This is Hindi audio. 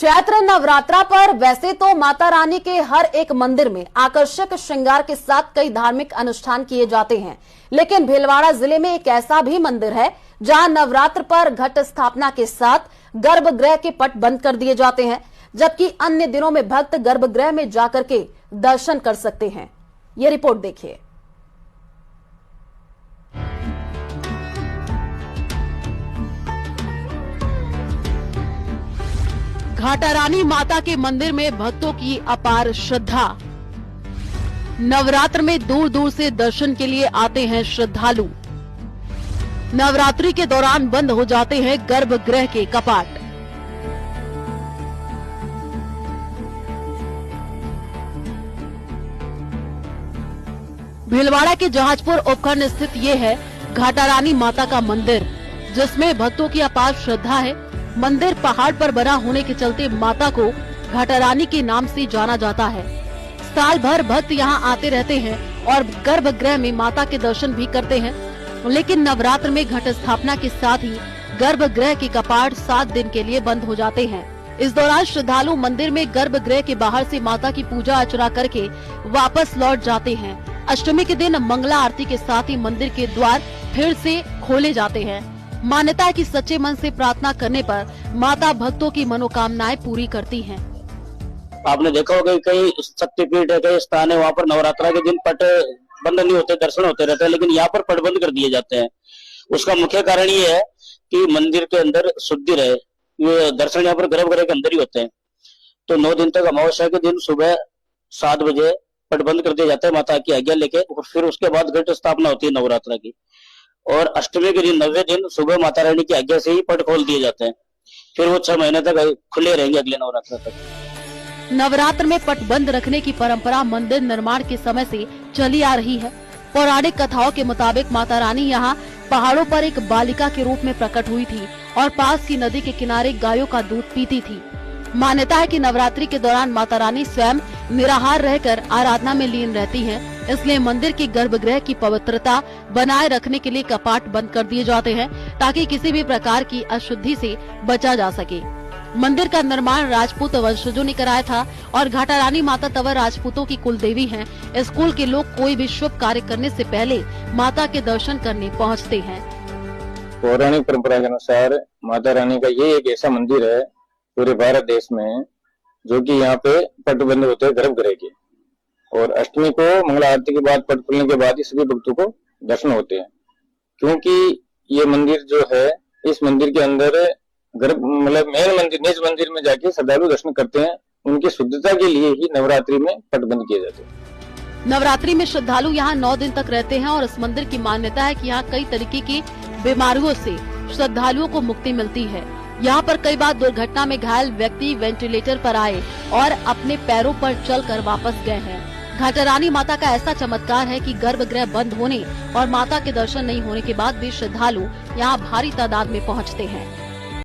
चैत्र नवरात्रा पर वैसे तो माता रानी के हर एक मंदिर में आकर्षक श्रृंगार के साथ कई धार्मिक अनुष्ठान किए जाते हैं, लेकिन भीलवाड़ा जिले में एक ऐसा भी मंदिर है जहां नवरात्र पर घट स्थापना के साथ गर्भगृह के पट बंद कर दिए जाते हैं, जबकि अन्य दिनों में भक्त गर्भगृह में जाकर के दर्शन कर सकते हैं। ये रिपोर्ट देखिए। घाटा रानी माता के मंदिर में भक्तों की अपार श्रद्धा। नवरात्र में दूर दूर से दर्शन के लिए आते हैं श्रद्धालु। नवरात्रि के दौरान बंद हो जाते हैं गर्भगृह के कपाट। भीलवाड़ा के जहाजपुर उपखंड स्थित ये है घाटा रानी माता का मंदिर, जिसमें भक्तों की अपार श्रद्धा है। मंदिर पहाड़ पर बना होने के चलते माता को घाटा रानी के नाम से जाना जाता है। साल भर भक्त यहाँ आते रहते हैं और गर्भगृह में माता के दर्शन भी करते हैं, लेकिन नवरात्र में घट स्थापना के साथ ही गर्भगृह के कपाट 7 दिन के लिए बंद हो जाते हैं। इस दौरान श्रद्धालु मंदिर में गर्भगृह के बाहर से माता की पूजा अर्चना करके वापस लौट जाते हैं। अष्टमी के दिन मंगला आरती के साथ ही मंदिर के द्वार फिर से खोले जाते हैं। मान्यता है कि सच्चे मन से प्रार्थना करने पर माता भक्तों की मनोकामनाएं पूरी करती हैं। आपने देखा होगा कई शक्तिपीठ है, कई स्थान है, वहाँ पर नवरात्रा के दिन पट बंद नहीं होते, दर्शन होते रहते हैं, लेकिन यहाँ पर पट बंद कर दिए जाते हैं। उसका मुख्य कारण ये है कि मंदिर के अंदर शुद्धि रहे। ये दर्शन यहाँ पर गर्भगृह के अंदर ही होते हैं। तो 9 दिन तक अमावस्या के दिन सुबह 7 बजे पट बंद कर दिया जाता है माता की आज्ञा लेके, और फिर उसके बाद घट स्थापना होती है नवरात्रा की। और अष्टमी के दिन 9वें दिन सुबह माता रानी की आज्ञा से ही पट खोल दिए जाते हैं। फिर वो 6 महीने तक खुले रहेंगे अगले नवरात्र तक। नवरात्र में पट बंद रखने की परंपरा मंदिर निर्माण के समय से चली आ रही है। पौराणिक कथाओं के मुताबिक माता रानी यहाँ पहाड़ों पर एक बालिका के रूप में प्रकट हुई थी और पास की नदी के किनारे गायों का दूध पीती थी। मान्यता है कि नवरात्रि के दौरान माता रानी स्वयं निराहार रहकर आराधना में लीन रहती हैं, इसलिए मंदिर के गर्भगृह की पवित्रता बनाए रखने के लिए कपाट बंद कर दिए जाते हैं, ताकि किसी भी प्रकार की अशुद्धि से बचा जा सके। मंदिर का निर्माण राजपूत वंशजों ने कराया था और घाटा रानी माता तंवर राजपूतों की कुल देवी हैं। इस कुल के लोग कोई भी शुभ कार्य करने से पहले माता के दर्शन करने पहुँचते हैं। पौराणिक परंपरा के अनुसार माता रानी का ये एक ऐसा मंदिर है पूरे भारत देश में जो कि यहाँ पे पट बंद होते हैं गर्भगृह के, और अष्टमी को मंगला आरती के बाद पट खुलने के बाद ही सभी भक्तों को दर्शन होते हैं। क्योंकि ये मंदिर जो है, इस मंदिर के अंदर मतलब मेन मंदिर निज मंदिर में जाके श्रद्धालु दर्शन करते हैं। उनकी शुद्धता के लिए ही नवरात्रि में पट बंद किए जाते हैं। नवरात्रि में श्रद्धालु यहाँ 9 दिन तक रहते हैं और इस मंदिर की मान्यता है कि यहाँ कई तरीके की बीमारियों से श्रद्धालुओं को मुक्ति मिलती है। यहाँ पर कई बार दुर्घटना में घायल व्यक्ति वेंटिलेटर पर आए और अपने पैरों पर चलकर वापस गए हैं। घाटा रानी माता का ऐसा चमत्कार है कि गर्भगृह बंद होने और माता के दर्शन नहीं होने के बाद भी श्रद्धालु यहाँ भारी तादाद में पहुँचते हैं।